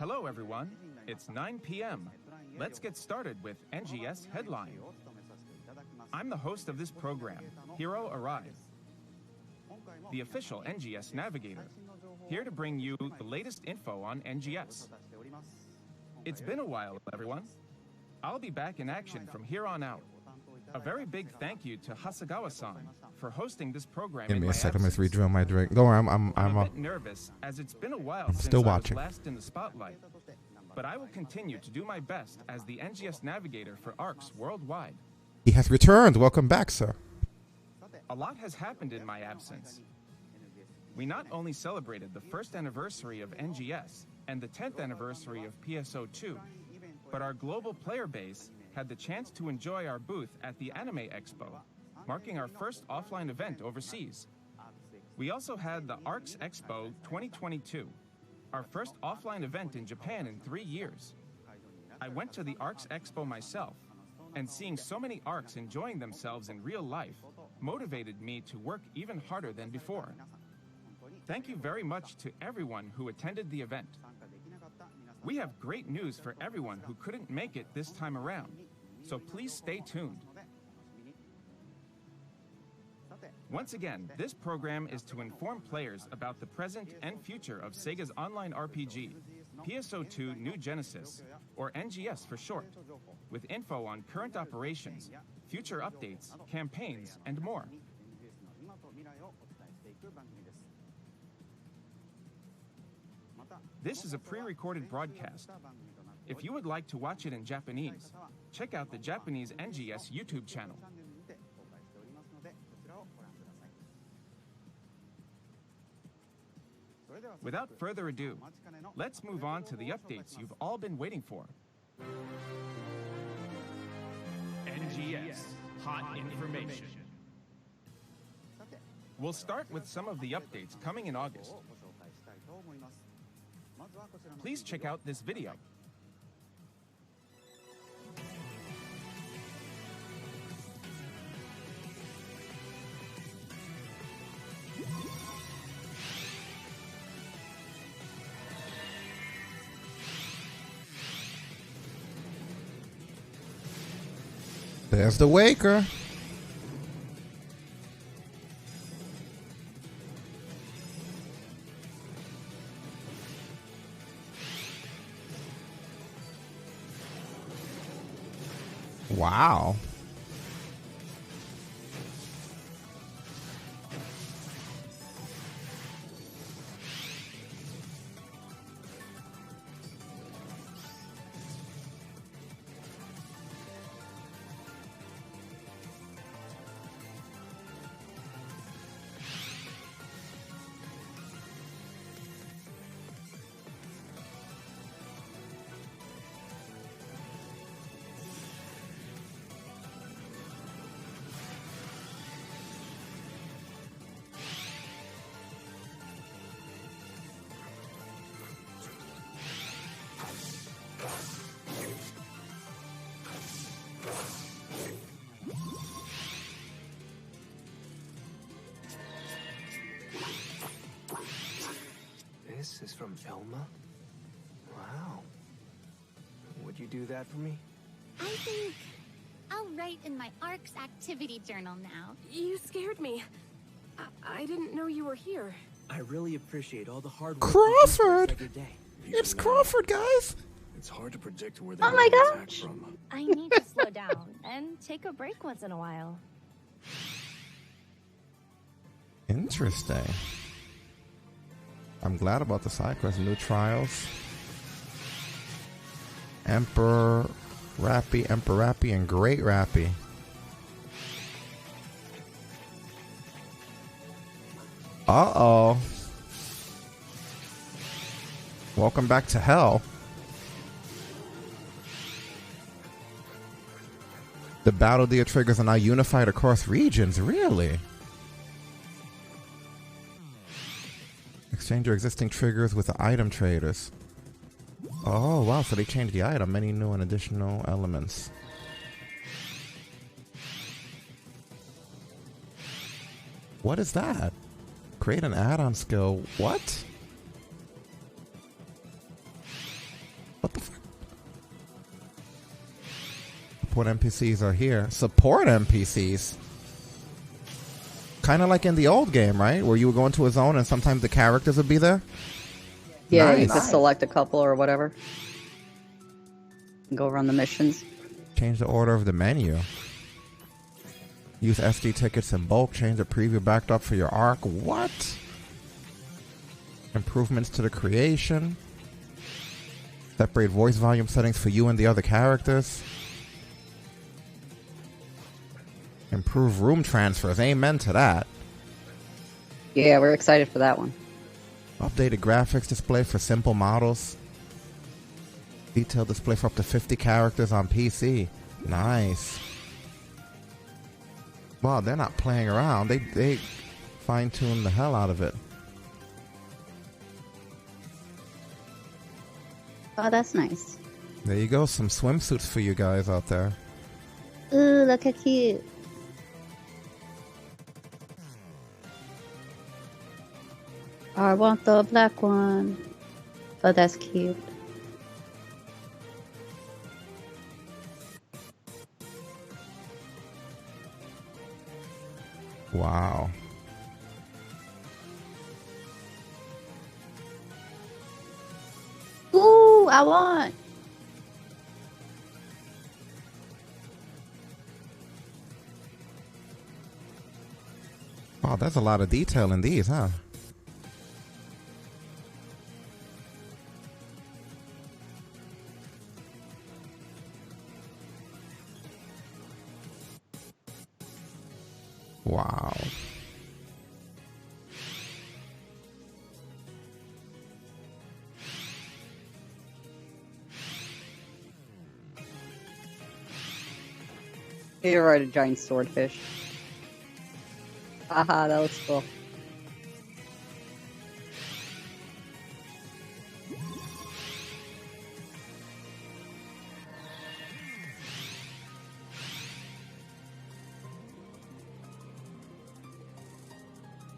Hello everyone, it's 9 p.m. Let's get started with NGS Headline. I'm the host of this program, Hiro Arai, the official NGS navigator, here to bring you the latest info on NGS. It's been a while, everyone. I'll be back in action from here on out. A very big thank you to Hasegawa-san for hosting this program. Give me a second, I'm just redrilling my drink. Don't worry, I'm a bit nervous as it's been a while since still I watching. was last in the spotlight. But I will continue to do my best as the NGS navigator for ARKS worldwide. He has returned. Welcome back, sir. A lot has happened in my absence. We not only celebrated the first anniversary of NGS and the 10th anniversary of PSO2, but our global player base had the chance to enjoy our booth at the Anime Expo, marking our first offline event overseas. We also had the ARKS EXPO 2022, our first offline event in Japan in 3 years. I went to the ARKS EXPO myself, and seeing so many ARKS enjoying themselves in real life motivated me to work even harder than before. Thank you very much to everyone who attended the event. We have great news for everyone who couldn't make it this time around, so please stay tuned. Once again, this program is to inform players about the present and future of Sega's online RPG, PSO2 New Genesis, or NGS for short, with info on current operations, future updates, campaigns, and more. This is a pre-recorded broadcast. If you would like to watch it in Japanese, check out the Japanese NGS YouTube channel. Without further ado, let's move on to the updates you've all been waiting for. NGS Hot Information. We'll start with some of the updates coming in August. Please check out this video. There's the Waker. Wow. This is from Elma? Wow. Would you do that for me? I think I'll write in my ARKS activity journal now. You scared me. I didn't know you were here. I really appreciate all the hard work Crawford! every day. It's Crawford, guys. It's hard to predict where they Oh my attack gosh! from. I need to slow down and take a break once in a while. Interesting. I'm glad about the side quests. New trials. Emperor Rappy, and Great Rappy. Uh-oh. Welcome back to hell. The Battle Dia triggers are now unified across regions. Really? Exchange your existing triggers with the item traders. Oh, wow. So they changed the item. Many new and additional elements. What is that? Create an add-on skill. What? What the fuck? Support NPCs are here. Support NPCs? Kind of like in the old game, right? Where you would go into a zone and sometimes the characters would be there? Yeah, Nice. you could select a couple or whatever. And go run the missions. Change the order of the menu. Use SD tickets in bulk. Change the preview backdrop for your arc. What? Improvements to the creation. Separate voice volume settings for you and the other characters. Improve room transfers. Amen to that. Yeah, we're excited for that one. Updated graphics display for simple models. Detailed display for up to 50 characters on PC. Nice. Wow, they're not playing around. They fine-tune the hell out of it. Oh, that's nice. There you go. Some swimsuits for you guys out there. Ooh, look how cute. I want the black one. Oh, that's cute. Wow. Ooh, I want. Wow, there's a lot of detail in these, huh? Wow. You're right, a giant swordfish. Haha, that looks cool.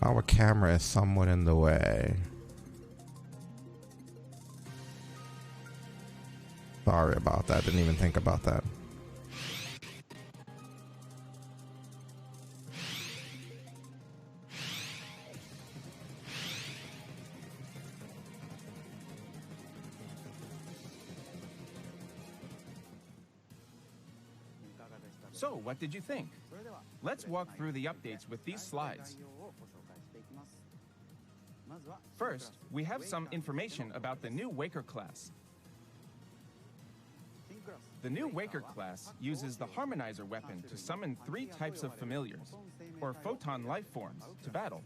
Our camera is somewhat in the way. Sorry about that. Didn't even think about that. So, what did you think? Let's walk through the updates with these slides. First, we have some information about the new Waker class. The new Waker class uses the Harmonizer weapon to summon 3 types of familiars, or photon life forms, to battle.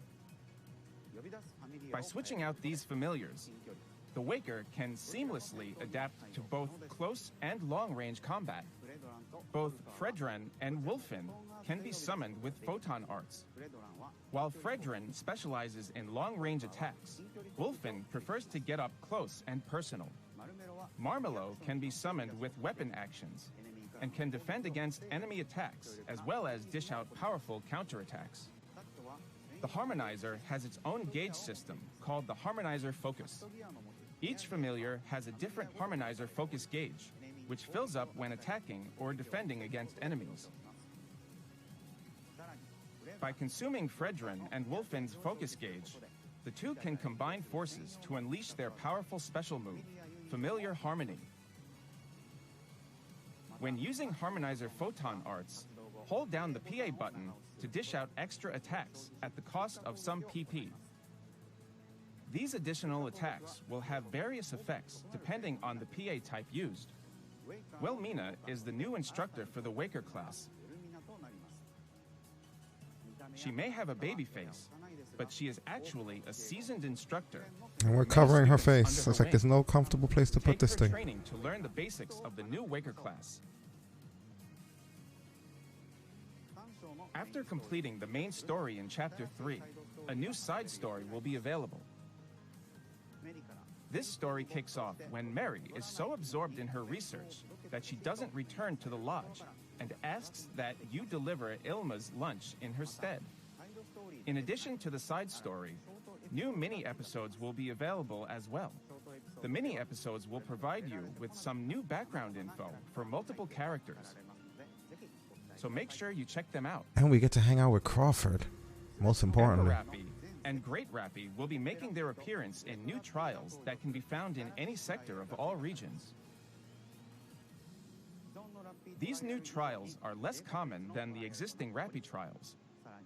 By switching out these familiars, the Waker can seamlessly adapt to both close and long-range combat. Both Fredren and Wolfen can be summoned with photon arts. While Fredren specializes in long-range attacks, Wolfen prefers to get up close and personal. Marmelo can be summoned with weapon actions and can defend against enemy attacks as well as dish out powerful counterattacks. The Harmonizer has its own gauge system called the Harmonizer Focus. Each familiar has a different Harmonizer Focus gauge, which fills up when attacking or defending against enemies. By consuming Fredren and Wolfen's focus gauge, the two can combine forces to unleash their powerful special move, Familiar Harmony. When using Harmonizer Photon Arts, hold down the PA button to dish out extra attacks at the cost of some PP. These additional attacks will have various effects depending on the PA type used. Wilmina is the new instructor for the Waker class. She may have a baby face, but she is actually a seasoned instructor. And we're covering her face. It's like there's no comfortable place to put this thing. Training to learn the basics of the new Waker class. After completing the main story in Chapter 3, a new side story will be available. This story kicks off when Mary is so absorbed in her research that she doesn't return to the lodge and asks that you deliver Ilma's lunch in her stead. In addition to the side story, new mini-episodes will be available as well. The mini episodes will provide you with some new background info for multiple characters. So make sure you check them out. And we get to hang out with Crawford, most importantly. Rappy and Great Rappy will be making their appearance in new trials that can be found in any sector of all regions. These new trials are less common than the existing Rappy trials.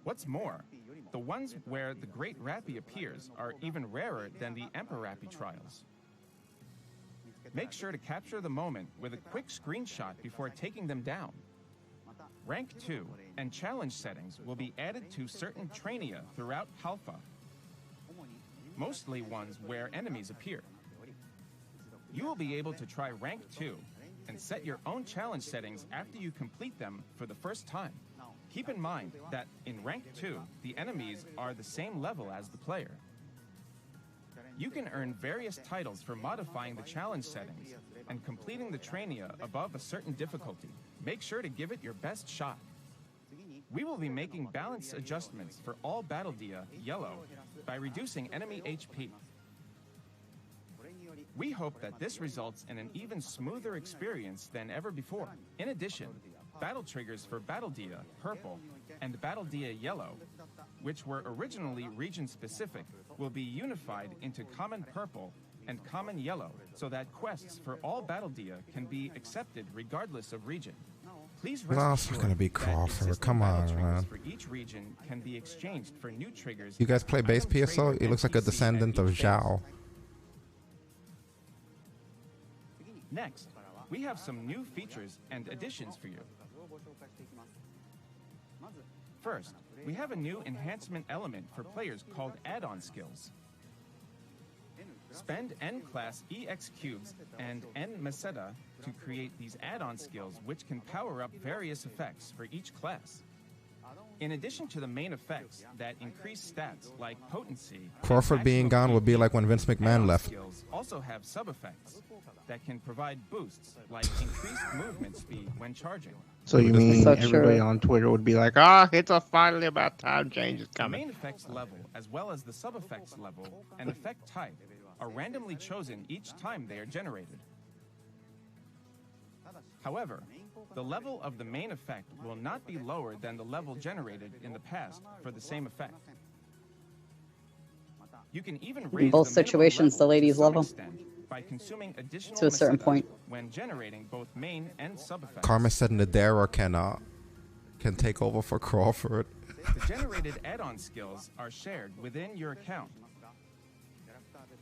What's more, the ones where the Great Rappy appears are even rarer than the Emperor Rappy trials. Make sure to capture the moment with a quick screenshot before taking them down. Rank 2 and challenge settings will be added to certain trainia throughout Halpha, mostly ones where enemies appear. You will be able to try Rank 2 and set your own challenge settings after you complete them for the first time. Keep in mind that in Rank 2, the enemies are the same level as the player. You can earn various titles for modifying the challenge settings and completing the trainia above a certain difficulty. Make sure to give it your best shot. We will be making balance adjustments for all Battle Dia yellow by reducing enemy HP. We hope that this results in an even smoother experience than ever before. In addition, battle triggers for Battle Dia purple and Battle Dia yellow, which were originally region-specific, will be unified into common purple and common yellow, so that quests for all Battle Dia can be accepted regardless of region. Please rest No, it's not gonna be Crawford. Come on, man. For each region can be exchanged for new triggers. You guys play base PSO? It looks like a descendant of Zhao. Next, we have some new features and additions for you. First, we have a new enhancement element for players called add-on skills. Spend N-class EX cubes and N meseta to create these add-on skills, which can power up various effects for each class. In addition to the main effects that increase stats like potency, Crawford being gone would be like when Vince McMahon left. Skills also have sub-effects that can provide boosts like increased movement speed when charging. So you mean So everybody true. on Twitter would be like, "Ah, it's a finally about time change is The coming." main effects level, as well as the sub-effects level and effect type, are randomly chosen each time they are generated. However, the level of the main effect will not be lower than the level generated in the past for the same effect. You can even raise both the minimum situations, the level to ladies some love 'em. extent by consuming additional To a certain meseta point. when generating both main and sub-effects. Karma said Nadera can take over for Crawford. The generated add-on skills are shared within your account,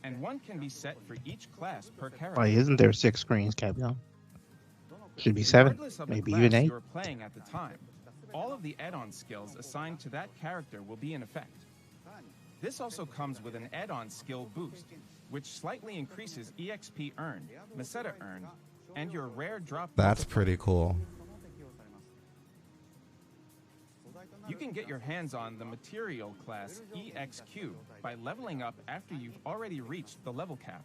and one can be set for each class per character. Why isn't there 6 screens, Capcom? Should be 7, Regardless of the maybe class even 8. you're playing at the time, all of the add-on skills assigned to that character will be in effect. This also comes with an add-on skill boost, which slightly increases EXP earned, meseta earned, and your rare drop. That's pretty cool. You can get your hands on the material class EX Cube by leveling up after you've already reached the level cap.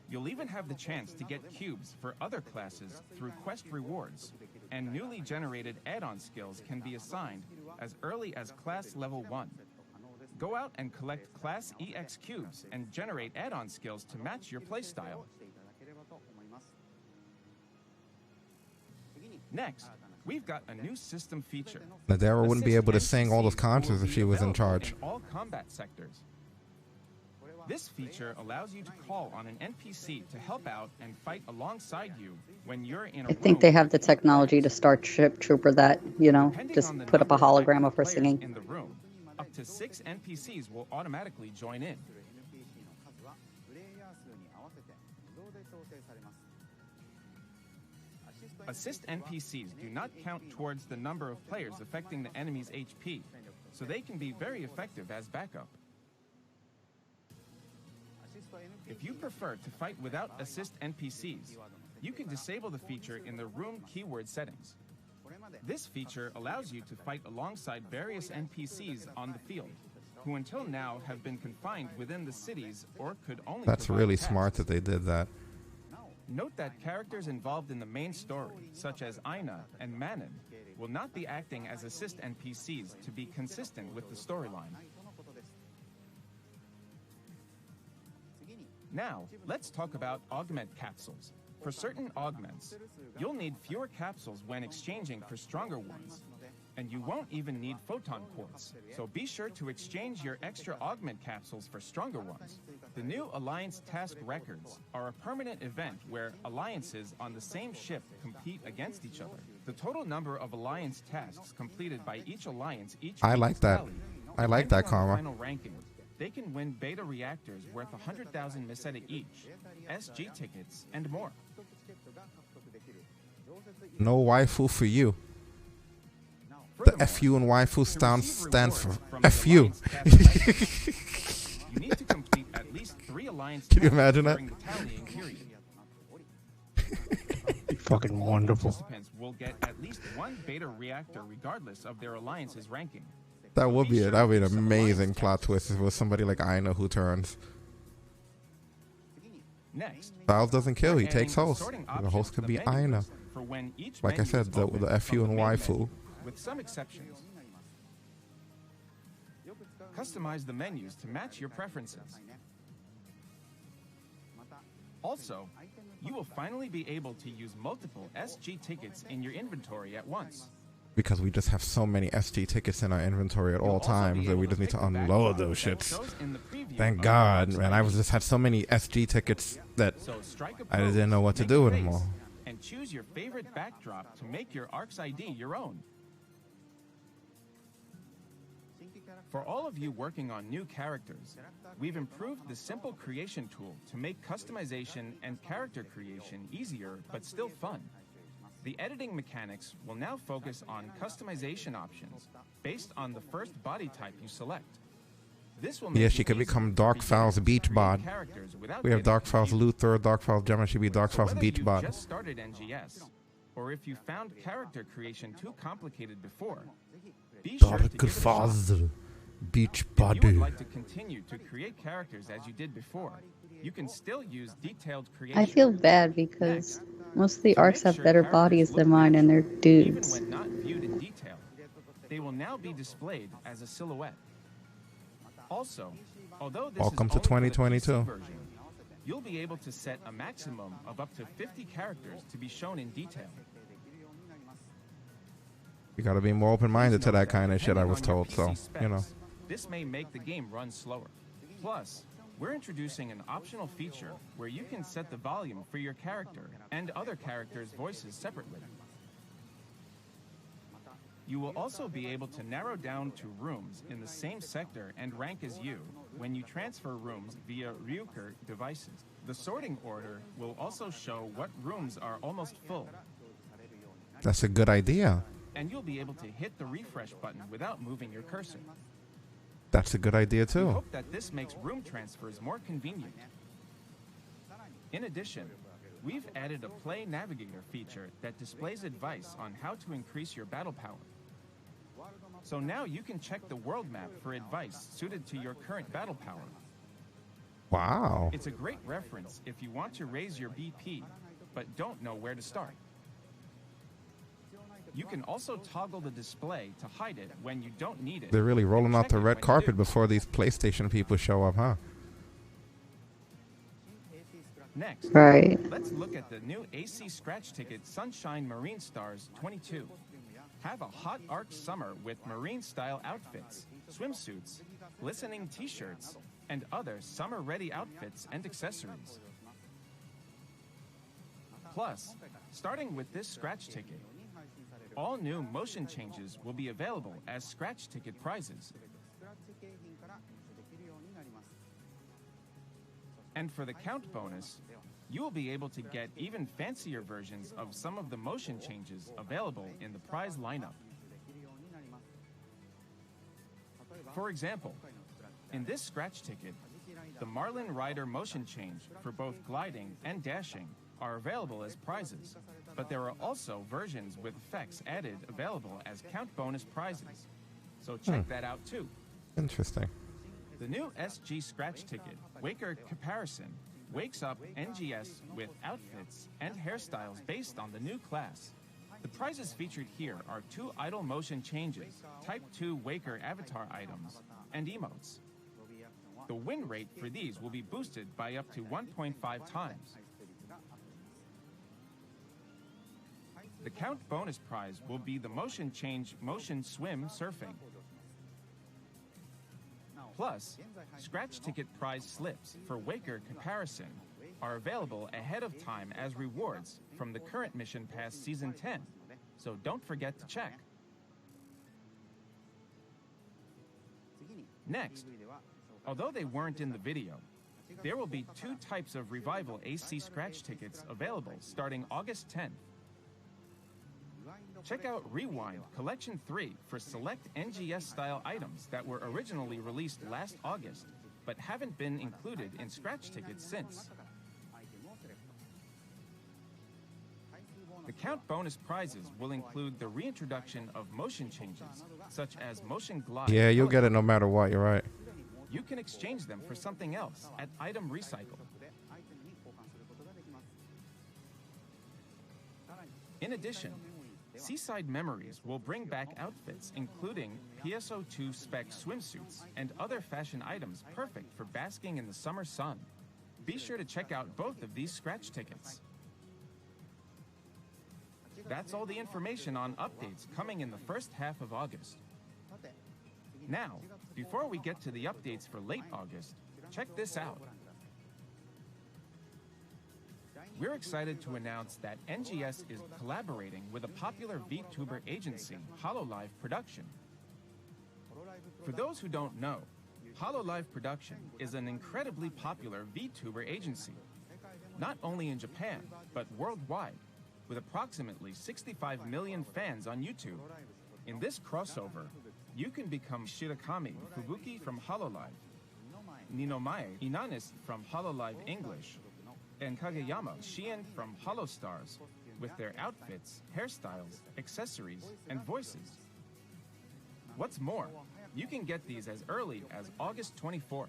You'll even have the chance to get cubes for other classes through quest rewards, and newly generated add-on skills can be assigned as early as class level 1. Go out and collect class EX cubes and generate add-on skills to match your playstyle. Next, we've got a new system feature. Nadera wouldn't be Assist able to sing all those NPCs concerts will if be she was in available charge. in all combat sectors. This feature allows you to call on an NPC to help out and fight alongside you when you're in a I think they have the technology to start Ship Trooper that, you know, Depending just on the put up a number hologram active of her players singing. in the room, up to 6 NPCs will automatically join in. Assist NPCs do not count towards the number of players affecting the enemy's HP, so they can be very effective as backup. If you prefer to fight without assist NPCs, you can disable the feature in the room keyword settings. This feature allows you to fight alongside various NPCs on the field, who until now have been confined within the cities or could only That's provide really tasks. smart that they did that. Note that characters involved in the main story, such as Aina and Manon, will not be acting as assist NPCs to be consistent with the storyline. Now, let's talk about augment capsules. For certain augments, you'll need fewer capsules when exchanging for stronger ones. And you won't even need photon quartz, so be sure to exchange your extra augment capsules for stronger ones. The new Alliance Task Records are a permanent event where alliances on the same ship compete against each other. The total number of alliance tasks completed by each alliance I like that. I like that, Karma. Final ranking. They can win beta reactors worth 100,000 meseta each, SG tickets, and more. No waifu for you. The FU and waifu stand for FU. You need to complete at least 3 alliance Can you tasks imagine that? during the tallying period. Fucking wonderful. Participants will get at least 1 beta reactor regardless of their alliance's ranking. That would be it. That would be an amazing plot twist if it was somebody like Aina who turns. Next, Styles doesn't kill, he we're takes adding host. sorting The options host to could the be menu Aina. for when each Like I menu said, is the opened FU from and the main waifu. menu, with some exceptions. Customize the menus to match your preferences. Also, you will finally be able to use multiple SG tickets in your inventory at once. Because we just have so many SG tickets in our inventory at all times that we just need to unload those shits. Thank God, man. I just had so many SG tickets that So strike a I just pose, didn't know what to make do a with face, them all. and choose your favorite backdrop to make your ARKS ID your own. For all of you working on new characters, we've improved the simple creation tool to make customization and character creation easier but still fun. The editing mechanics will now focus on customization options based on the first body type you select. This will make Yeah, it she could easy become for Dark beginners Fowl's to Beach create Bod. characters without We have getting Dark Fowl's confused. Luther, Dark Fowl's Gemma, she'd be Dark So Fowl's whether Beach you've Bod. just started NGS, or if you found character creation too complicated before, be sure to give it a shot. Beach If you would Body. like to continue to create characters as you did before, you can still use detailed creation. I feel bad because most of the To arcs make have sure better characters bodies look than mine, and they're natural, even dudes. when not viewed in detail. They will now be displayed as a silhouette. Also, although this Welcome is to only for the 2022. PC version, you'll be able to set a maximum of up to 50 characters to be shown in detail. You gotta be more open-minded to Please note that kind of shit, I depending was on your told, so, PC you know. specs, this may make the game run slower. Plus, we're introducing an optional feature where you can set the volume for your character and other characters' voices separately. You will also be able to narrow down to rooms in the same sector and rank as you when you transfer rooms via Ryuker devices. The sorting order will also show what rooms are almost full, That's a good idea. and you'll be able to hit the refresh button without moving your cursor. That's a good idea, We too. hope that this makes room transfers more convenient. In addition, we've added a Play Navigator feature that displays advice on how to increase your battle power. So now you can check the world map for advice suited to your current battle power. Wow. It's a great reference if you want to raise your BP, but don't know where to start. You can also toggle the display to hide it when you don't need it. They're really rolling and out check the it red when you carpet do. before these PlayStation people show up, huh? Next, Right. let's look at the new AC scratch ticket Sunshine Marine Stars 22. Have a hot ARK summer with marine-style outfits, swimsuits, glistening t-shirts, and other summer-ready outfits and accessories. Plus, starting with this scratch ticket, all new motion changes will be available as scratch ticket prizes. And for the count bonus, you will be able to get even fancier versions of some of the motion changes available in the prize lineup. For example, in this scratch ticket, the Marlin Rider motion change for both gliding and dashing are available as prizes, but there are also versions with effects added available as count bonus prizes. So check that out too. Interesting. The new SG scratch ticket, Waker Comparison, wakes up NGS with outfits and hairstyles based on the new class. The prizes featured here are 2 idle motion changes, Type 2 Waker avatar items, and emotes. the win rate for these will be boosted by up to 1.5 times. The count bonus prize will be the motion change motion swim surfing. Plus, scratch ticket prize slips for Waker comparison are available ahead of time as rewards from the current Mission Pass Season 10, so don't forget to check. Next, although they weren't in the video, there will be 2 types of Revival AC scratch tickets available starting August 10th. Check out Rewind Collection 3 for select NGS-style items that were originally released last August, but haven't been included in scratch tickets since. The count bonus prizes will include the reintroduction of motion changes, such as motion glide. Yeah, you'll get it no matter what, you're right. You can exchange them for something else at Item Recycle. In addition, Seaside Memories will bring back outfits including PSO2 spec swimsuits and other fashion items perfect for basking in the summer sun. Be sure to check out both of these scratch tickets. That's all the information on updates coming in the first half of August. Now, before we get to the updates for late August, check this out. We're excited to announce that NGS is collaborating with a popular VTuber agency, HoloLive Production. For those who don't know, HoloLive Production is an incredibly popular VTuber agency, not only in Japan, but worldwide, with approximately 65 million fans on YouTube. In this crossover, you can become Shirakami Fubuki from HoloLive, Ninomae Inanis from HoloLive English, and Kageyama Shien from HoloStars, with their outfits, hairstyles, accessories, and voices. What's more, you can get these as early as August 24th.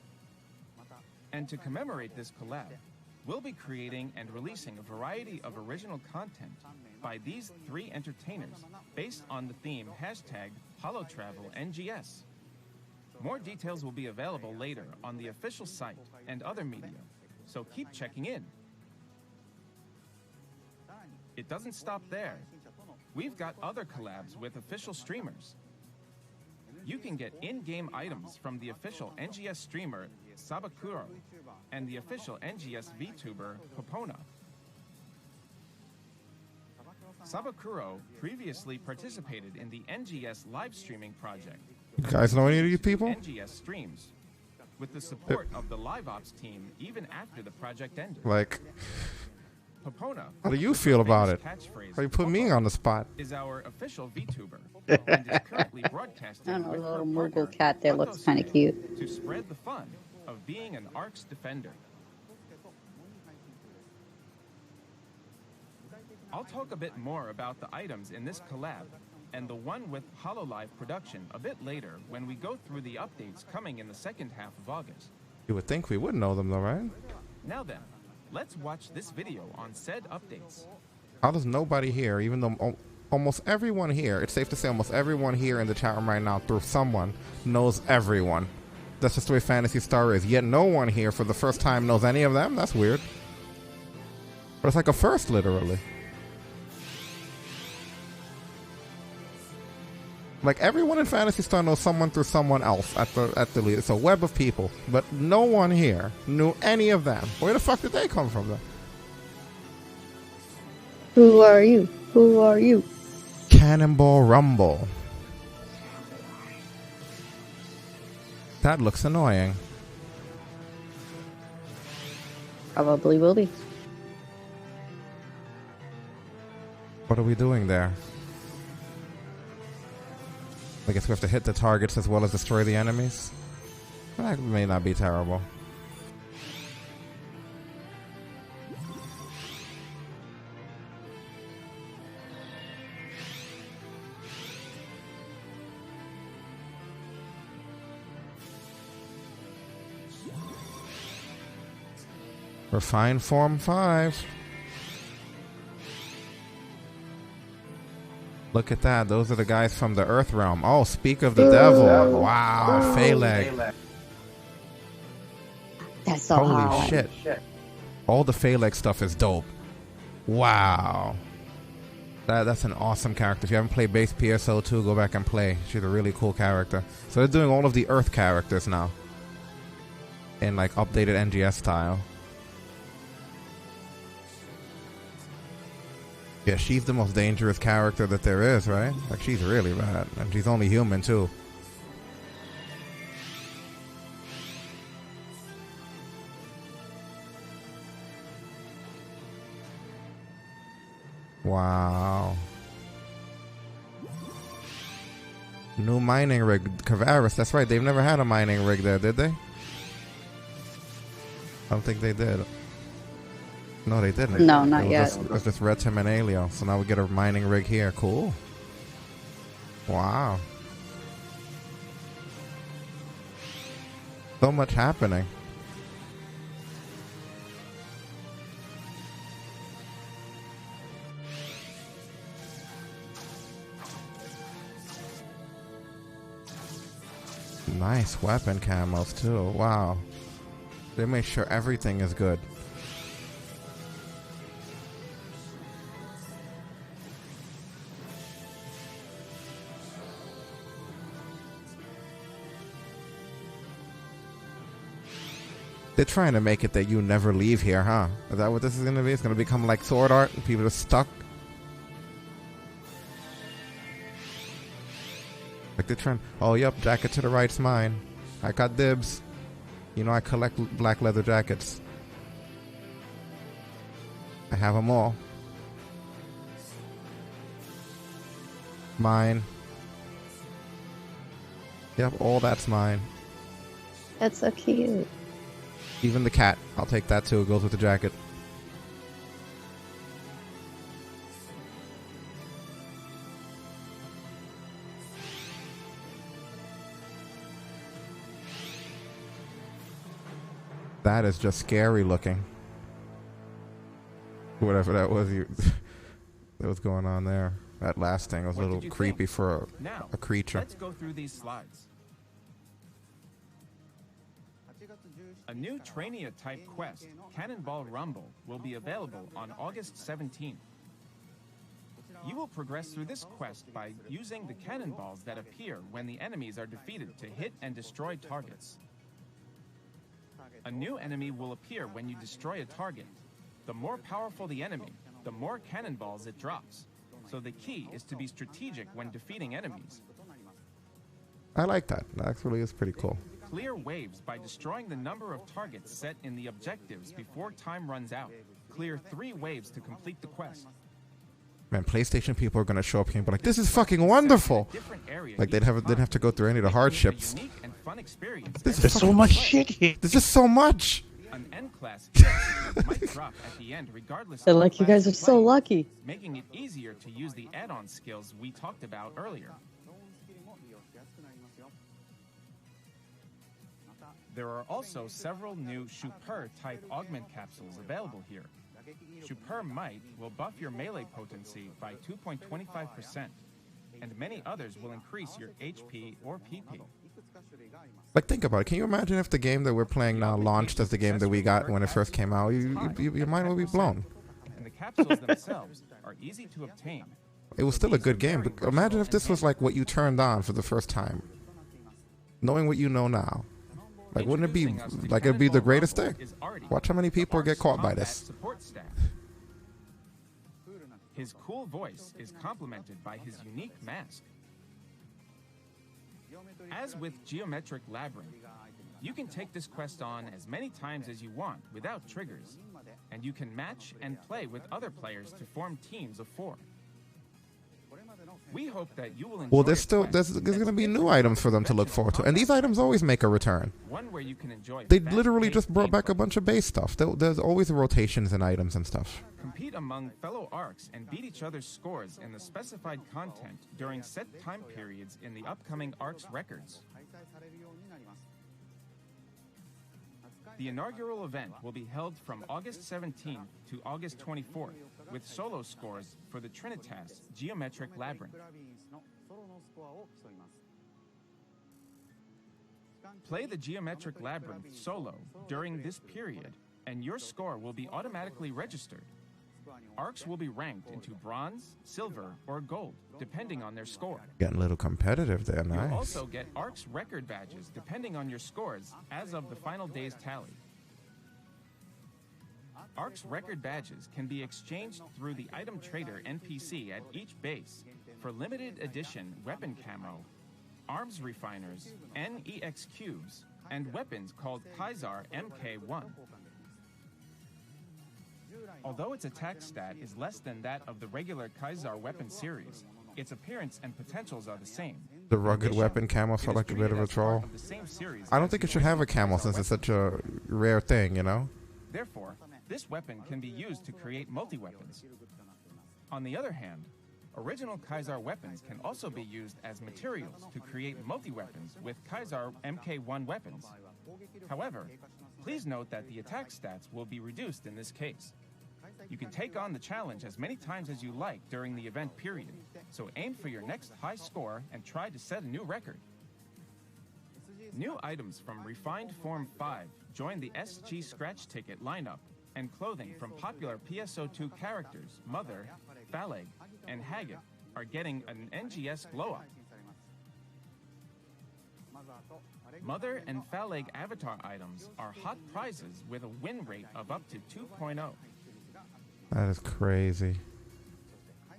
And to commemorate this collab, we'll be creating and releasing a variety of original content by these 3 entertainers based on the theme #HoloTravelNGS. More details will be available later on the official site and other media, so keep checking in. It doesn't stop there. We've got other collabs with official streamers. You can get in-game items from the official NGS streamer Sabakuro and the official NGS VTuber Popona. Sabakuro previously participated in the NGS live streaming project. You guys know any of these people? NGS streams, with the support of the live ops team even after the project ended. Like, Popona, how do you feel about it? catchphrase How you put me on the spot? is our official VTuber and is currently broadcasting I don't know, with the her little partner, Moogle cat there looks kind of Phantasy cute. to spread the fun of being an ARKS defender. I'll talk a bit more about the items in this collab and the one with HoloLive Production a bit later when we go through the updates coming in the second half of August. You would think we would know them though, right? Now then, let's watch this video on said updates. How does nobody here, even though almost everyone here, it's safe to say almost everyone here in the chat room right now through someone knows everyone. That's just the way Phantasy Star is. Yet no one here for the first time knows any of them? That's weird. But it's like a first, literally. Like everyone in Phantasy Star knows someone through someone else at the lead. It's a web of people, but no one here knew any of them. Where the fuck did they come from then? Who are you? Who are you? Cannonball Rumble. That looks annoying. Probably will be. What are we doing there? I guess we have to hit the targets as well as destroy the enemies. That may not be terrible. Refine Form 5. Look at that. Those are the guys from the Earth Realm. Oh, speak of the devil. Wow, Phaleg. That's so Holy hard. shit. All the Phalanx stuff is dope. Wow. That's an awesome character. If you haven't played base PSO2, go back and play. She's a really cool character. So they're doing all of the Earth characters now. In like updated NGS style. Yeah, she's the most dangerous character that there is, right? Like, she's really bad. And she's only human, too. Wow. New mining rig. Kvaris, that's right. They've never had a mining rig there, did they? I don't think they did. No, they didn't. No, not yet. It was just Red Tim and Alio. So now we get a mining rig here. Cool. Wow. So much happening. Nice weapon camos too. Wow. They make sure everything is good. They're trying to make it that you never leave here, huh? Is that what this is going to be? It's going to become like Sword Art and people are stuck? Like they're trying... Oh, yep, jacket to the right's mine. I got dibs. You know I collect black leather jackets. I have them all. Mine. Yep, all that's mine. That's so cute. Even the cat. I'll take that too. It goes with the jacket. That is just scary looking. Whatever that was that was going on there. That last thing was a little creepy for a creature. Let's go through these slides. A new Trainia-type quest, Cannonball Rumble, will be available on August 17th. You will progress through this quest by using the cannonballs that appear when the enemies are defeated to hit and destroy targets. A new enemy will appear when you destroy a target. The more powerful the enemy, the more cannonballs it drops. So the key is to be strategic when defeating enemies. I like that. That actually is pretty cool. Clear waves by destroying the number of targets set in the objectives before time runs out. Clear 3 waves to complete the quest. Man, PlayStation people are gonna show up here and be like, "This is fucking wonderful!" Like they'd have to go through any of the hardships. There's so much shit here. There's just so much. An N-class might drop at the end regardless They're of like, you guys are so lucky. making it easier to use the add-on skills we talked about earlier. There are also several new Super-type augment capsules available here. Super Might will buff your melee potency by 2.25%, and many others will increase your HP or PP. Like, think about it. Can you imagine if the game that we're playing now launched as the game that we got when it first came out? Your mind will be blown. And the capsules themselves are easy to obtain. It was still a good game, but imagine if this was like what you turned on for the first time. Knowing what you know now. Like, wouldn't it be, like, it'd be the greatest thing? Watch how many people get caught by this. His cool voice is complemented by his unique mask. As with Geometric Labyrinth, you can take this quest on as many times as you want without triggers, and you can match and play with other players to form teams of 4. We hope that you will enjoy. Well, there's going to be new items for them to look forward to, and these items always make a return. One where you can enjoy. They literally just brought back a bunch of base stuff. There's always rotations in items and stuff. Compete among fellow ARKs and beat each other's scores in the specified content during set time periods in the upcoming ARKS records. The inaugural event will be held from August 17th to August 24th, with solo scores for the Trinitas Geometric Labyrinth. Play the Geometric Labyrinth solo during this period, and your score will be automatically registered. ARKs will be ranked into bronze, silver, or gold, depending on their score. Getting a little competitive there, nice. You'll also get ARKs record badges depending on your scores as of the final day's tally. ARKs record badges can be exchanged through the item trader NPC at each base for limited edition weapon camo, arms refiners, NEX cubes, and weapons called Kaiser MK1. Although its attack stat is less than that of the regular Kaiser weapon series, its appearance and potentials are the same. The rugged weapon camo felt like a bit of a troll. I don't think it should have a camo since it's such a rare thing, you know? Therefore, this weapon can be used to create multi-weapons. On the other hand, original Kaiser weapons can also be used as materials to create multi-weapons with Kaiser MK1 weapons. However, please note that the attack stats will be reduced in this case. You can take on the challenge as many times as you like during the event period, so aim for your next high score and try to set a new record. New items from Refined Form 5 join the SG Scratch Ticket lineup, and clothing from popular PSO2 characters Mother, Phaleg, and Haggett are getting an NGS glow-up. Mother and Phaleg avatar items are hot prizes with a win rate of up to 2.0. That is crazy.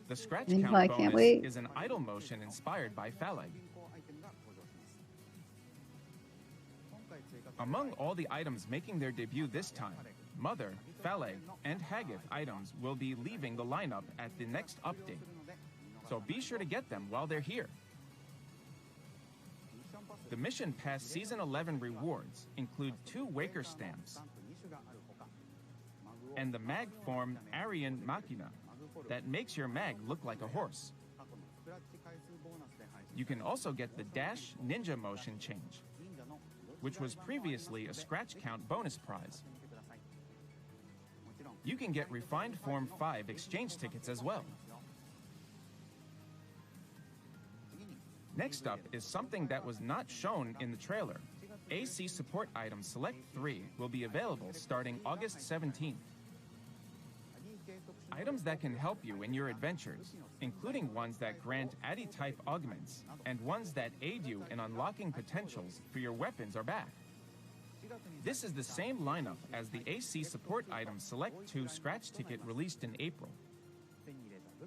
The scratch I count can't bonus wait. is an idle motion inspired by Phaleg. Among all the items making their debut this time, Mother, Phaleg, and Haggett items will be leaving the lineup at the next update, so be sure to get them while they're here. The Mission Pass Season 11 rewards include 2 Waker stamps and the mag form Aryan Machina that makes your mag look like a horse. You can also get the Dash Ninja Motion change, which was previously a scratch count bonus prize. You can get Refined Form 5 exchange tickets as well. Next up is something that was not shown in the trailer. AC Support Item Select 3 will be available starting August 17th. Items that can help you in your adventures, including ones that grant ADI-type augments and ones that aid you in unlocking potentials for your weapons, are back. This is the same lineup as the AC Support Item Select 2 scratch ticket released in April.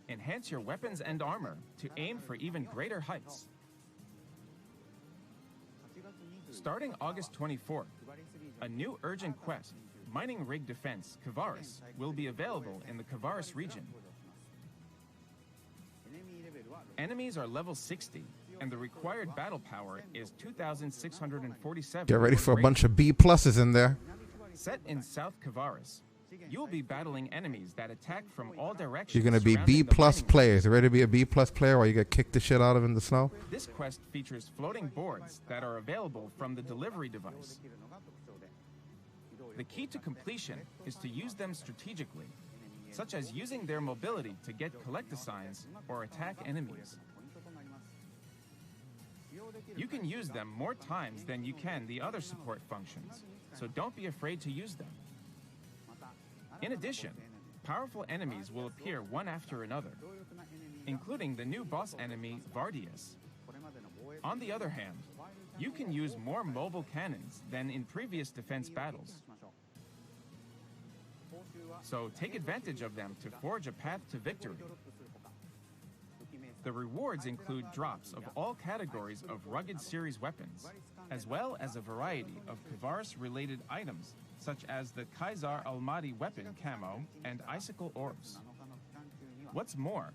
Enhance your weapons and armor to aim for even greater heights. Starting August 24th, a new urgent quest, Mining Rig Defense Kvaris, will be available in the Kvaris region. Enemies are level 60, and the required battle power is 2,647. Get ready for a bunch of B+ in there. Set in South Kvaris, you will be battling enemies that attack from all directions. You're going to be B+ players. You ready to be a B+ player while you get kicked the shit out of in the snow? This quest features floating boards that are available from the delivery device. The key to completion is to use them strategically, such as using their mobility to get collectasigns or attack enemies. You can use them more times than you can the other support functions, so don't be afraid to use them. In addition, powerful enemies will appear one after another, including the new boss enemy, Vardius. On the other hand, you can use more mobile cannons than in previous defense battles. So take advantage of them to forge a path to victory. The rewards include drops of all categories of rugged series weapons, as well as a variety of Kvaris-related items, such as the Kaiser Almaty weapon camo and icicle orbs. What's more,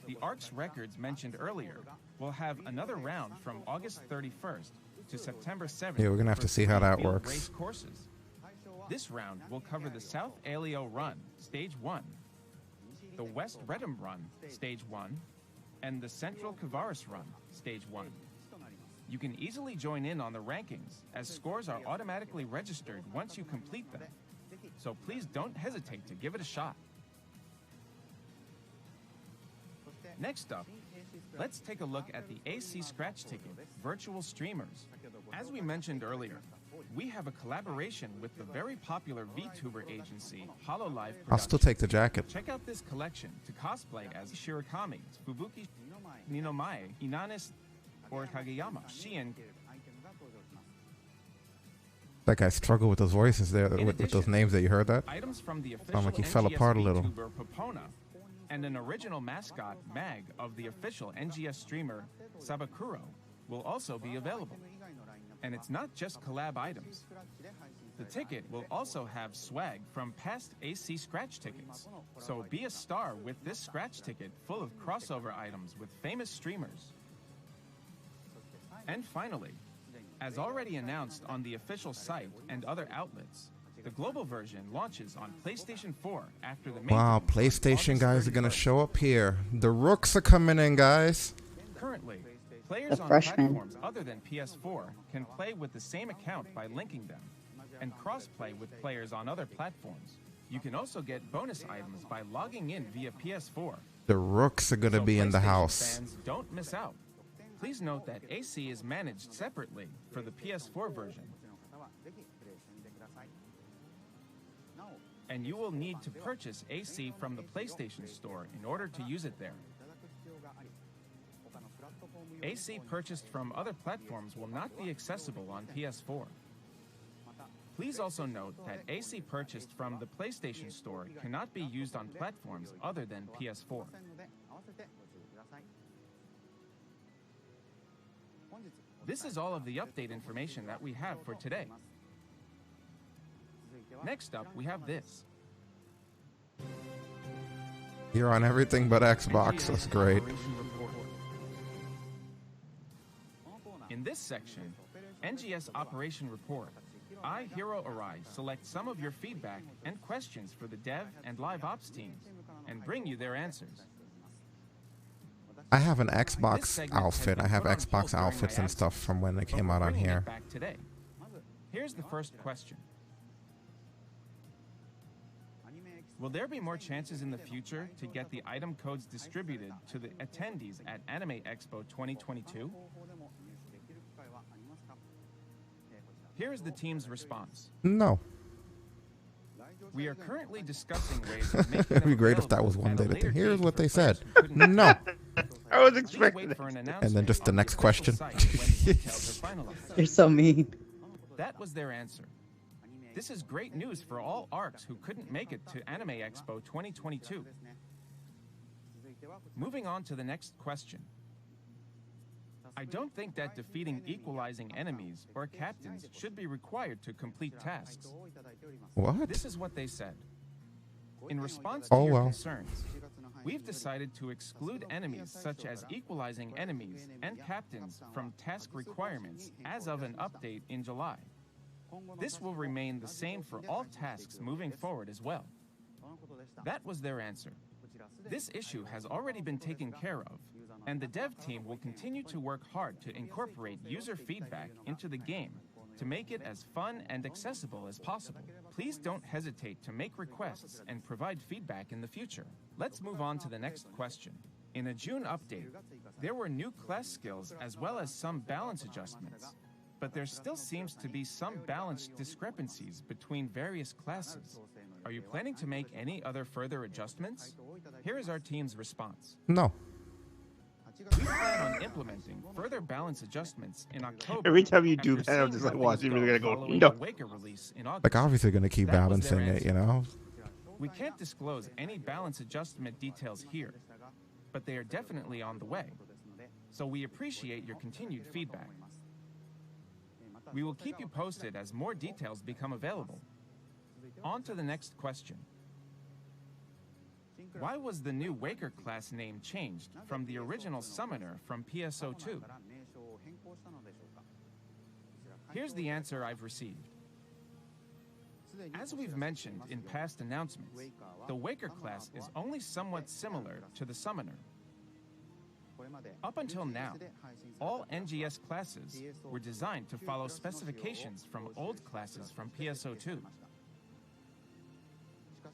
the ARKS records mentioned earlier will have another round from August 31st to September 7th. Yeah, we're going to have to see how that field works. race courses. This round will cover the South Alio Run, Stage 1, the West Redham Run, Stage 1, and the Central Kvaris Run, Stage 1. You can easily join in on the rankings, as scores are automatically registered once you complete them. So please don't hesitate to give it a shot. Next up, let's take a look at the AC Scratch Ticket Virtual Streamers. As we mentioned earlier, we have a collaboration with the very popular VTuber agency HoloLive I'll still take the jacket. Check out this collection to cosplay as Shirakami, Fubuki, Ninomae, Inanis, or Kageyama, Shien. That guy struggled with those voices there, with those names that you heard that. Items from the official Sound like he fell apart a little. VTuber Popona and an original mascot, Mag, of the official NGS streamer, Sabakuro, will also be available. And it's not just collab items. The ticket will also have swag from past AC Scratch tickets. So be a star with this scratch ticket full of crossover items with famous streamers. And finally, as already announced on the official site and other outlets, the global version launches on PlayStation 4 after the main. Wow, PlayStation guys are gonna show up here. The rooks are coming in, guys. Currently, players on freshmen. platforms other than PS4 can play with the same account by linking them, and cross-play with players on other platforms. You can also get bonus items by logging in via PS4. The rooks are gonna So be in the PlayStation house. Fans, don't miss out. Please note that AC is managed separately for the PS4 version, and you will need to purchase AC from the PlayStation Store in order to use it there. AC purchased from other platforms will not be accessible on PS4. Please also note that AC purchased from the PlayStation Store cannot be used on platforms other than PS4. This is all of the update information that we have for today. Next up, we have this. You're on everything but Xbox. That's great. Operation Report. In this section, NGS Operation Report, I, Hero Arai, select some of your feedback and questions for the dev and live ops teams and bring you their answers. I have an Xbox outfit. I have Xbox outfits and stuff from when they came out on here. Back today. Here's the first question. Will there be more chances in the future to get the item codes distributed to the attendees at Anime Expo 2022? Here is the team's response. No. We are currently discussing ways of making It'd them be great if that was available one at a day. later Here's date what for they said. players who couldn't No. I was Please expecting wait for it. an announcement And then just the on next official question. site when details are finalized. You're so mean. That was their answer. This is great news for all ARKs who couldn't make it to Anime Expo 2022. Moving on to the next question. I don't think that defeating equalizing enemies or captains should be required to complete tasks. What? This is what they said. In response to Oh, your well. concerns, we've decided to exclude enemies such as equalizing enemies and captains from task requirements as of an update in July. This will remain the same for all tasks moving forward as well. That was their answer. This issue has already been taken care of, and the dev team will continue to work hard to incorporate user feedback into the game to make it as fun and accessible as possible. Please don't hesitate to make requests and provide feedback in the future. Let's move on to the next question. In a June update, there were new class skills as well as some balance adjustments, but there still seems to be some balance discrepancies between various classes. Are you planning to make any other further adjustments? Here is our team's response. No. We plan on implementing further balance adjustments in October. Every time you do after that, I'm seeing just how like, watch, things you're gonna go, following no. the Waker release in August. Like, obviously going to keep That was their balancing it, you know? We can't disclose any balance adjustment details here, but they are definitely on the way. So we appreciate your continued feedback. We will keep you posted as more details become available. On to the next question. Why was the new Waker class name changed from the original Summoner from PSO2? Here's the answer I've received. As we've mentioned in past announcements, the Waker class is only somewhat similar to the Summoner. Up until now, all NGS classes were designed to follow specifications from old classes from PSO2.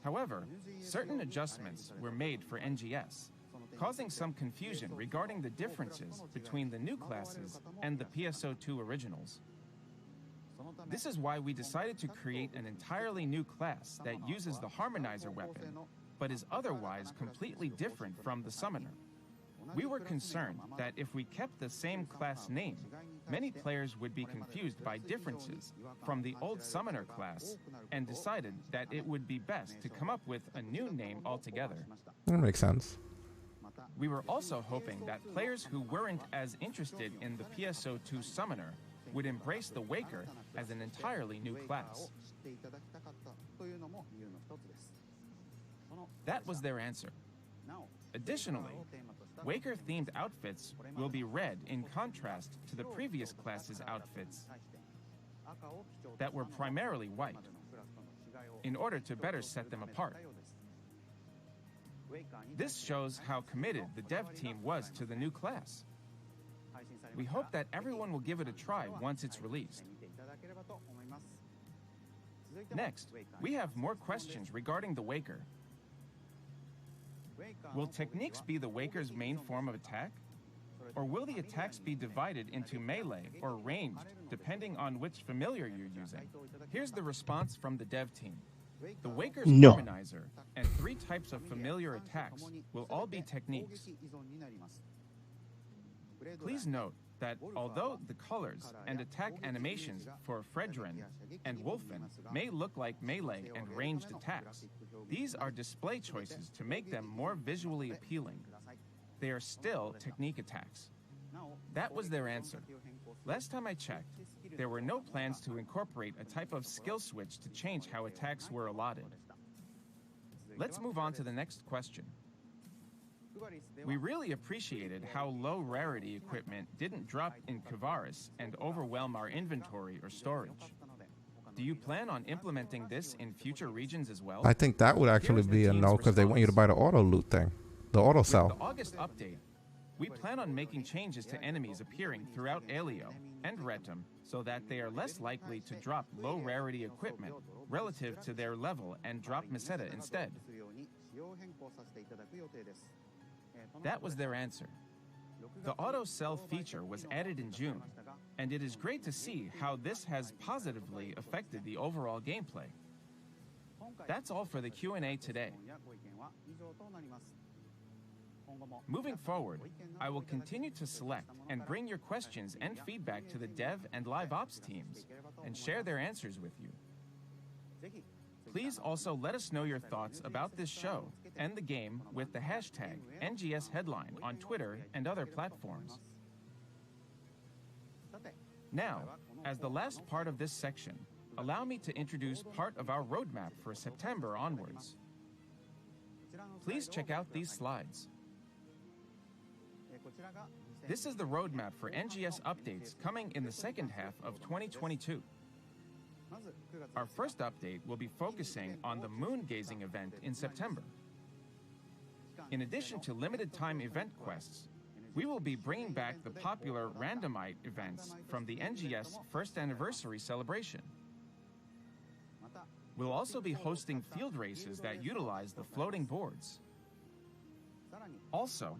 However, certain adjustments were made for NGS, causing some confusion regarding the differences between the new classes and the PSO2 originals. This is why we decided to create an entirely new class that uses the Harmonizer weapon, but is otherwise completely different from the Summoner. We were concerned that if we kept the same class name, many players would be confused by differences from the old Summoner class, and decided that it would be best to come up with a new name altogether. That makes sense. We were also hoping that players who weren't as interested in the PSO2 Summoner would embrace the Waker as an entirely new class. That was their answer. Additionally, Waker-themed outfits will be red in contrast to the previous class's outfits that were primarily white, in order to better set them apart. This shows how committed the dev team was to the new class. We hope that everyone will give it a try once it's released. Next, we have more questions regarding the Waker. Will techniques be the Waker's main form of attack? Or will the attacks be divided into melee or ranged, depending on which familiar you're using? Here's the response from the dev team. The Waker's Harmonizer and 3 types of familiar attacks will all be techniques. Please note that although the colors and attack animations for Fredrin and Wolfen may look like melee and ranged attacks, these are display choices to make them more visually appealing. They are still technique attacks. That was their answer. Last time I checked, there were no plans to incorporate a type of skill switch to change how attacks were allotted. Let's move on to the next question. We really appreciated how low rarity equipment didn't drop in Kvaris and overwhelm our inventory or storage. Do you plan on implementing this in future regions as well? I think that would actually be a no, because they want you to buy the auto loot thing, the auto sell. With the August update, we plan on making changes to enemies appearing throughout Aleo and Retum so that they are less likely to drop low rarity equipment relative to their level and drop Meseta instead. That was their answer. The auto sell feature was added in June, and it is great to see how this has positively affected the overall gameplay. That's all for the Q&A today. Moving forward, I will continue to select and bring your questions and feedback to the dev and live ops teams and share their answers with you. Please also let us know your thoughts about this show and the game with the hashtag NGS Headline on Twitter and other platforms. Now, as the last part of this section, allow me to introduce part of our roadmap for September onwards. Please check out these slides. This is the roadmap for NGS updates coming in the second half of 2022. Our first update will be focusing on the moon gazing event in September. In addition to limited time event quests, we will be bringing back the popular randomite events from the NGS first anniversary celebration. We'll also be hosting field races that utilize the floating boards. Also,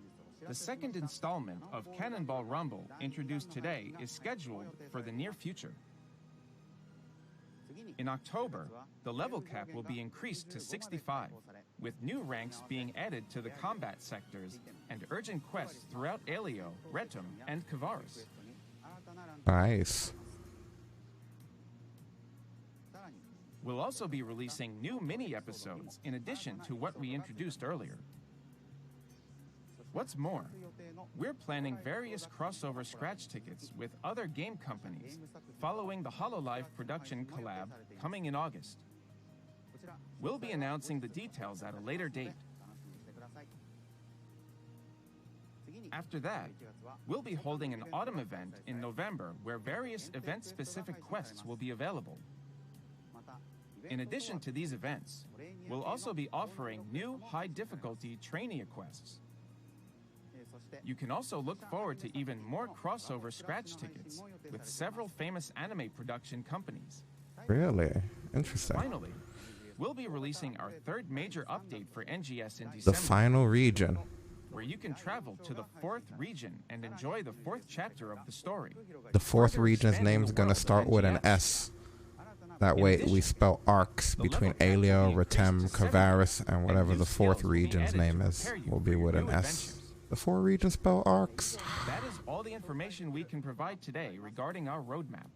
the second installment of Cannonball Rumble introduced today is scheduled for the near future. In October, the level cap will be increased to 65, with new ranks being added to the combat sectors and urgent quests throughout Aleo, Retum, and Kvaris. Nice. We'll also be releasing new mini-episodes in addition to what we introduced earlier. What's more, we're planning various crossover scratch tickets with other game companies following the HoloLive production collab coming in August. We'll be announcing the details at a later date. After that, we'll be holding an autumn event in November where various event-specific quests will be available. In addition to these events, we'll also be offering new high-difficulty trainee quests. You can also look forward to even more crossover scratch tickets with several famous anime production companies. Really? Interesting. Finally, we'll be releasing our third major update for NGS in December. The final region. where you can travel to the 4th region and enjoy the 4th chapter of the story. The 4th region's name is going to start with an S. That way we spell ARKS between Alio, Retem, Kvaris, and whatever the 4th region's name is will be with an S. The 4 regions spell ARKS. That is all the information we can provide today regarding our roadmap.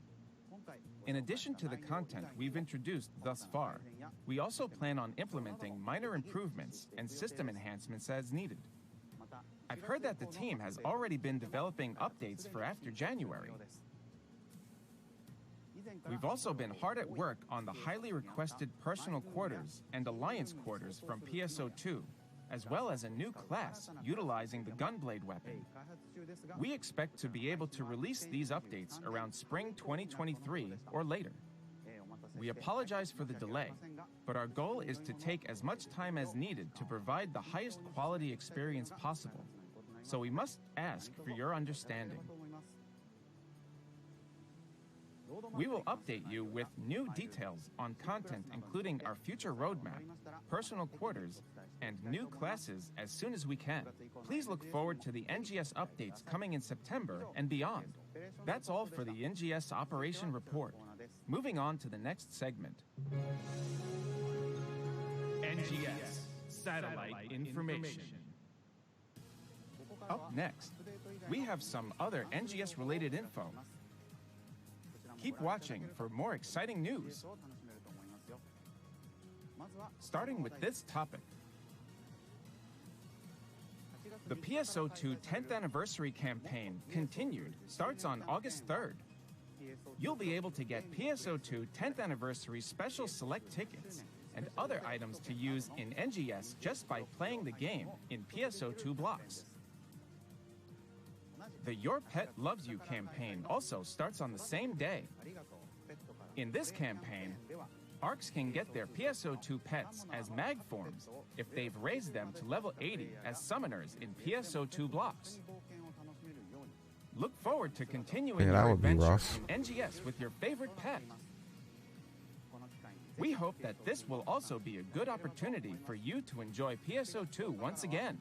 In addition to the content we've introduced thus far, we also plan on implementing minor improvements and system enhancements as needed. I've heard that the team has already been developing updates for after January. We've also been hard at work on the highly requested personal quarters and alliance quarters from PSO2, as well as a new class utilizing the gunblade weapon. We expect to be able to release these updates around spring 2023 or later. We apologize for the delay, but our goal is to take as much time as needed to provide the highest quality experience possible, so we must ask for your understanding. We will update you with new details on content including our future roadmap, personal quarters, and new classes as soon as we can. Please look forward to the NGS updates coming in September and beyond. That's all for the NGS Operation Report. Moving on to the next segment. NGS Satellite Information. Up next, we have some other NGS-related info. Keep watching for more exciting news. Starting with this topic. The PSO2 10th Anniversary campaign continued, starts on August 3rd. You'll be able to get PSO2 10th Anniversary special select tickets and other items to use in NGS just by playing the game in PSO2 blocks. The Your Pet Loves You campaign also starts on the same day. In this campaign, ARKS can get their PSO2 pets as mag forms if they've raised them to level 80 as summoners in PSO2 blocks. Look forward to continuing your adventure in NGS with your favorite pet. We hope that this will also be a good opportunity for you to enjoy PSO2 once again.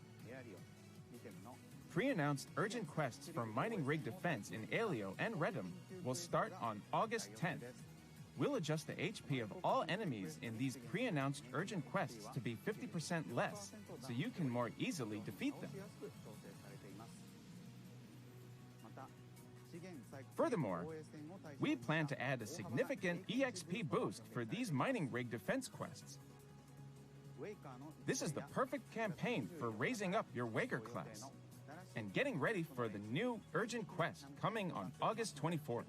Pre-announced urgent quests for mining rig defense in Alio and Retem will start on August 10th. We'll adjust the HP of all enemies in these pre-announced urgent quests to be 50% less, so you can more easily defeat them. Furthermore, we plan to add a significant EXP boost for these mining rig defense quests. This is the perfect campaign for raising up your Waker class and getting ready for the new urgent quest coming on August 24th.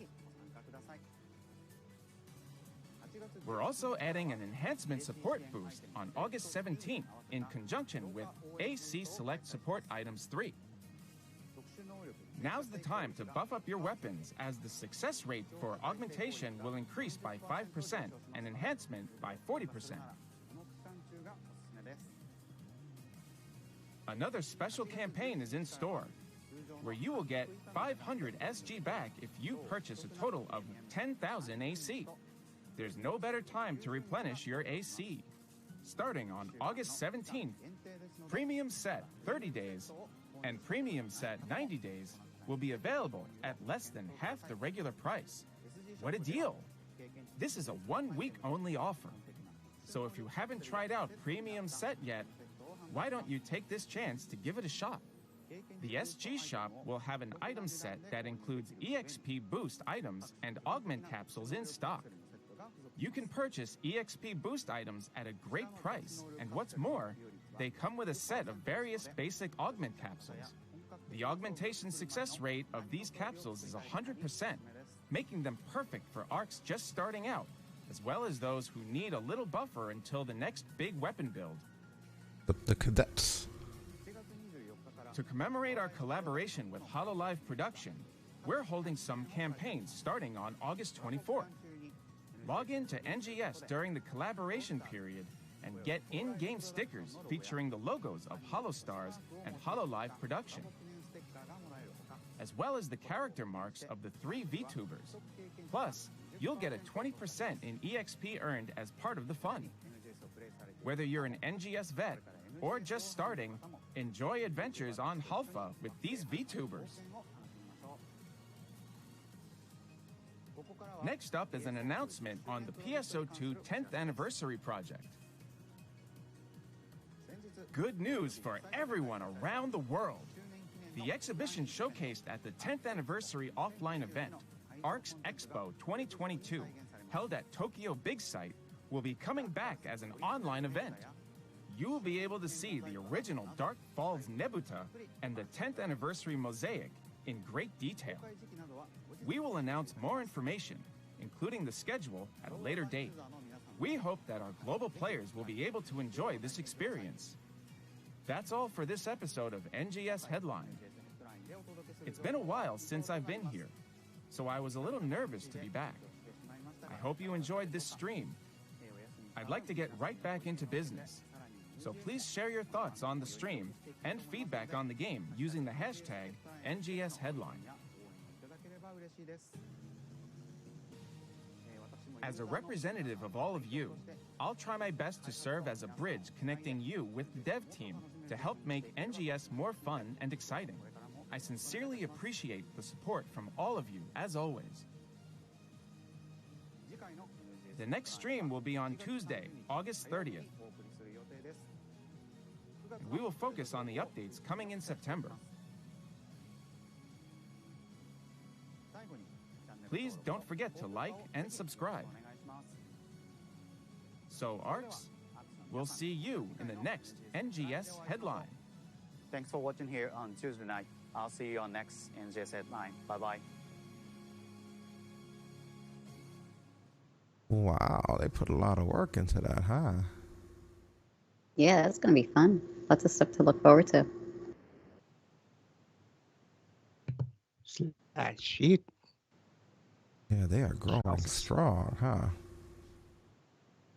We're also adding an enhancement support boost on August 17th in conjunction with AC Select Support Items 3. Now's the time to buff up your weapons, as the success rate for augmentation will increase by 5% and enhancement by 40%. Another special campaign is in store, where you will get 500 SG back if you purchase a total of 10,000 AC. There's no better time to replenish your AC. Starting on August 17th, Premium Set 30 days and Premium Set 90 days will be available at less than half the regular price. What a deal! This is a one-week only offer. So if you haven't tried out Premium Set yet, why don't you take this chance to give it a shot? The SG shop will have an item set that includes EXP boost items and augment capsules in stock. You can purchase EXP boost items at a great price, and what's more, they come with a set of various basic augment capsules. The augmentation success rate of these capsules is 100%, making them perfect for ARKS just starting out, as well as those who need a little buffer until the next big weapon build. The cadets. To commemorate our collaboration with HoloLive Production, we're holding some campaigns starting on August 24th. Log in to NGS during the collaboration period and get in-game stickers featuring the logos of HoloStars and HoloLive Production, as well as the character marks of the 3 VTubers. Plus, you'll get a 20% in EXP earned as part of the fun. Whether you're an NGS vet or just starting, Enjoy adventures on Halfa with these VTubers. Next up is an announcement on the PSO2 10th Anniversary Project. Good news for everyone around the world. The exhibition showcased at the 10th Anniversary offline event, ARKS EXPO 2022, held at Tokyo Big Sight, will be coming back as an online event. You will be able to see the original Dark Falls Nebuta and the 10th Anniversary Mosaic in great detail. We will announce more information, including the schedule, at a later date. We hope that our global players will be able to enjoy this experience. That's all for this episode of NGS Headline. It's been a while since I've been here, so I was a little nervous to be back. I hope you enjoyed this stream. I'd like to get right back into business, so please share your thoughts on the stream and feedback on the game using the hashtag NGS Headline. As a representative of all of you, I'll try my best to serve as a bridge connecting you with the dev team to help make NGS more fun and exciting. I sincerely appreciate the support from all of you, as always. The next stream will be on Tuesday, August 30th. And we will focus on the updates coming in September. Please don't forget to like and subscribe. So, ARKS, we'll see you in the next NGS Headline. Thanks for watching here on Tuesday night. I'll see you on next NGS Headline. Bye-bye. Wow, they put a lot of work into that, huh? Yeah, it's gonna be fun. Lots of stuff to look forward to. Slash sheet. Yeah, they are growing strong, huh?